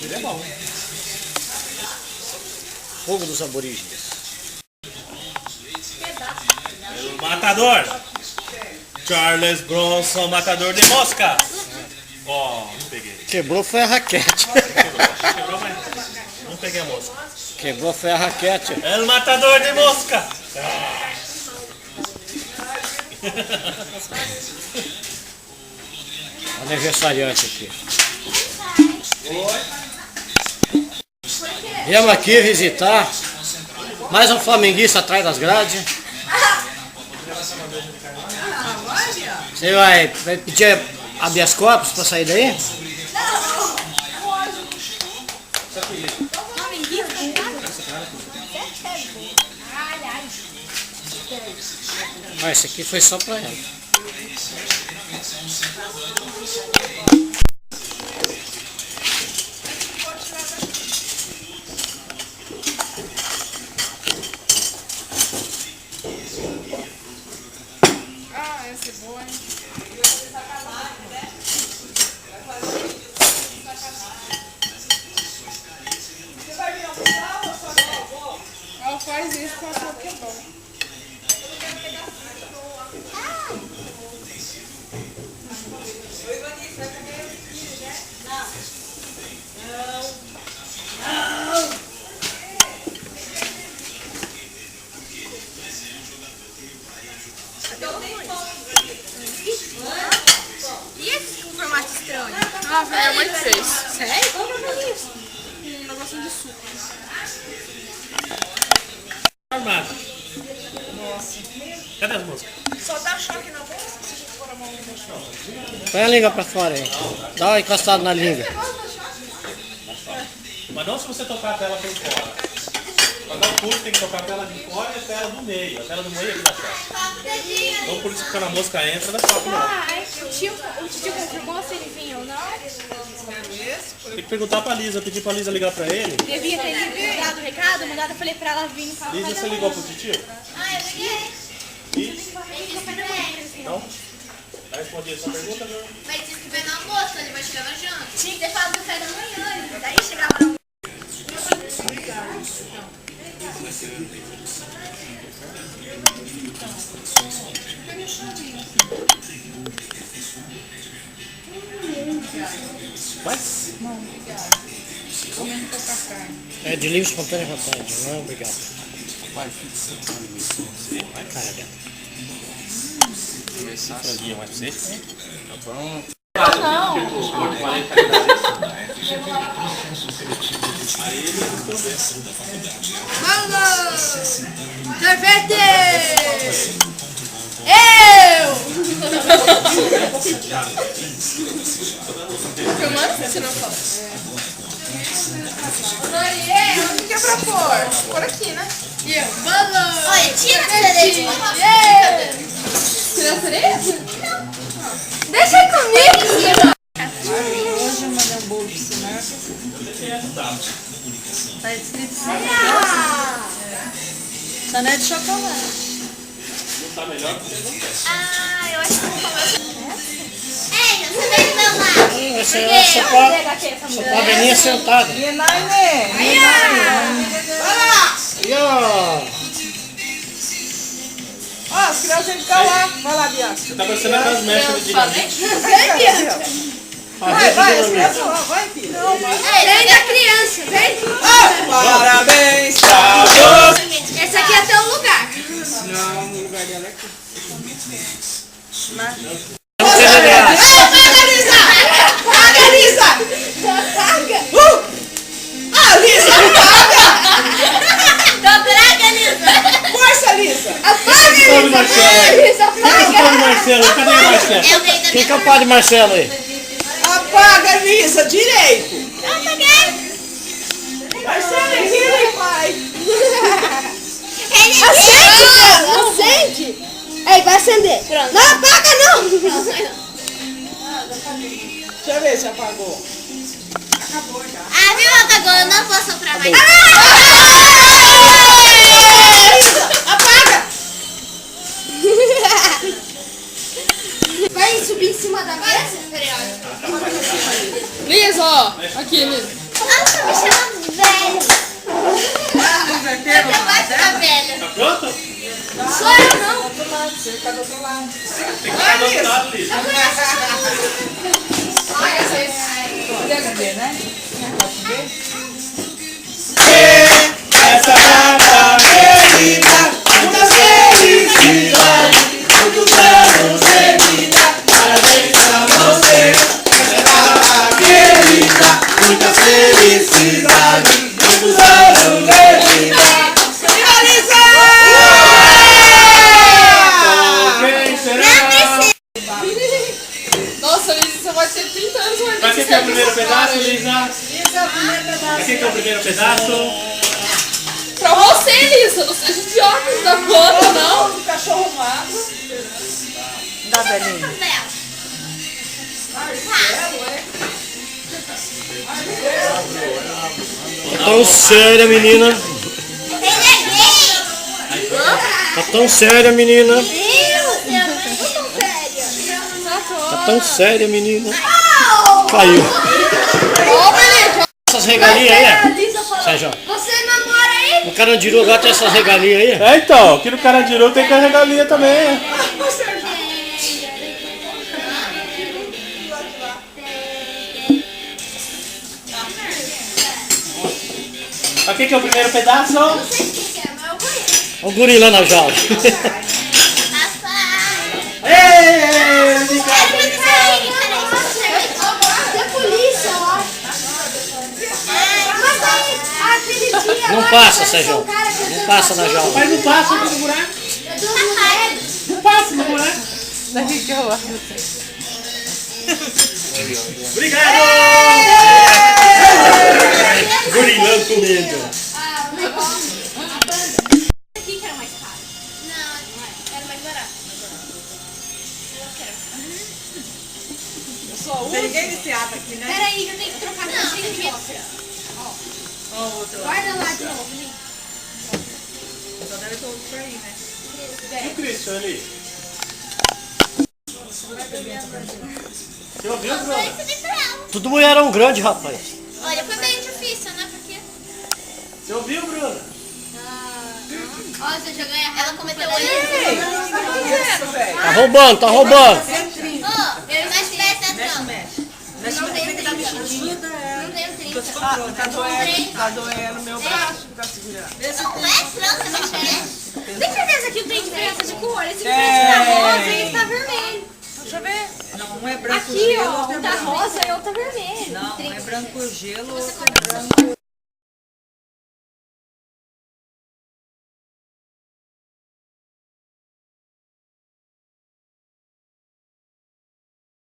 Ele é bom. Fogo dos aborígenes. Matador! Charles Bronson, matador de mosca! Ó, não peguei. Quebrou foi a raquete. Quebrou, mas não peguei a mosca. Quebrou foi a raquete. É o matador de mosca! Aniversariante aqui. Viemos aqui visitar mais um flamenguista atrás das grades. Você vai pedir habeas corpus para sair daí? Ah, esse aqui foi só para ela. Ah, essa é boa, hein? Você vai vir almoçar ou só não? Ela faz isso com a sua que é bom. Oi, Vanessa, vai comer o filho, né? Não. E esse com formato estranho? Ah, minha mãe fez. Sério? Como é isso? Um negocinho de suco. Armado. Cadê as moscas? Só dá choque na bolsa se você for a mão no chão. Põe a língua para fora aí. Dá uma encostada na língua. Mas não se você tocar a tela por fora. Pra dar um pulo tem que tocar a tela de fora e a tela do meio. A tela do meio é que dá choque. Então por isso que quando a mosca entra, dá choque não. O tio confirmou se ele vinha ou não? Tem que perguntar pra Lisa, pedir pra Lisa ligar pra ele. Devia ter ligado o recado, mandado, eu falei pra ela vir no carro. Lisa, você ligou pro tio? Ah, eu liguei. E? Então? Vai responder essa pergunta, meu? Mas disse que vai no almoço, ele vai chegar na janta. Tinha que ter falado café da manhã, daí chegava no almoço. Vai? É de livre espontânea vontade, não é obrigado. Carga. Franguinho, vai pra você? Tá bom. Vamos! Sorvete! Eu! Filmando? Você não fala. Onde que é pra pôr? Por aqui, né? Vamos! Olha, tira a cereja! Tira a cereja? Deixa comigo! Hoje eu mandei um bolo de sinapse. Tá escrito sané de chocolate. Tá melhor? Ah, eu acho que eu vou comer. Ei, você vem do meu lado. Essa é só pra velhinha sentada. E Naine? E ó, Ó, as crianças têm que ficar lá. Vai lá, Bianca. Você tá parecendo aquelas mechas de dinamite. Vai, as crianças lá. Vai, filho. Não, vai. Vem da criança, vem. Parabéns pra você. Esse aqui é teu lugar. Não, o lugar dela é aqui. Paga, Lisa! Paga, Lisa! Paga! Ah, Lisa, paga! Então traga, Lisa! Força, Lisa! Apaga, Pode, Marcelo. Lisa! Pode, Marcelo. Cadê o Marcelo? Eu dei da quem que é o padre Marcelo aí? Apaga, Lisa, direito! Eu apaguei! Marcelo, aqui, pai! Acende, não acende! Ei, vai acender! Pronto. Não apaga, não! Deixa eu ver se apagou. Ah, viu, apagou? Eu não vou soprar mais. Apaga! Vai subir. cima da mesa? Lisa, ó. Aqui, Lisa. Ah, tá me chamando velho. Eu vai ficar velha. Tá pronto? Sou eu não. Tem que ficar do outro lado, Lisa. Ai, vocês. Deve ver, né? Essa data querida, muita felicidade, muitos anos de vida, parabéns pra você. Essa data querida, muita felicidade, muitos anos de vida. Quem será? Nossa, Lisa, você vai ter 30 anos mais. Pra que é o primeiro pedaço, Lisa? Pra que é o primeiro pedaço? Pra você, Lisa. Não seja idiota da conta, não. Do cachorro magro. Da velhinha. Tão séria, menina. Ele é gay. Tá tão séria, menina. Meu Deus, eu não tô tão séria. Tá tão séria, menina. Caiu. Ó, Felipe. Essas regalias aí, é? Lisa falou, Sérgio, você namora aí? no Carandiru agora tem essas regalias aí. É, então, aqui no Carandiru tem que a regalia também. Pra que é o primeiro pedaço? Não sei quem que é, mas eu conheço. Olha o guri lá na jaula. Da polícia, ó. Mas aí, aquele dia... Não passa, Sérgio. Não passa na jaula. Mas não passa no buraco. Não passa no buraco. Daqui que eu amo. Obrigado! Gurilão comendo. Ah, o negócio. A banda. Aqui que era mais caro. Não, era mais barato. Eu sou Tem ninguém viciado aqui, né? Peraí, eu tenho que trocar a caixinha de volta. Ó, o outro lá. Guarda lá de novo, Lin. Só deve ter outro por aí, né? E o Christian ali? Você ouviu, Bruno? Esse nem pra ela. Tudo mulherão grande, rapaz. Olha, foi meio difícil, né? Porque... Você ouviu, Bruno? Ó, você já ganha. Ela cometeu o erro. O que tá fazendo, velho? Tá roubando, tá roubando. Ó, eu mexe bem atenção. Mexe. Mexe, Não mexe, tenho que tá 30. mexida, é. Não tenho 30. Tá doendo, tá doendo meu braço que tá segurando. Não é estranho você mexer. Tem certeza que não tem diferença de cor? Esse Tem. diferente tá rosa e esse tá vermelho. Deixa eu ver. Não, um é branco Aqui, gelo, ó, outro é um tá branco. rosa e outro tá vermelho. Não, um é branco gelo, outro é branco.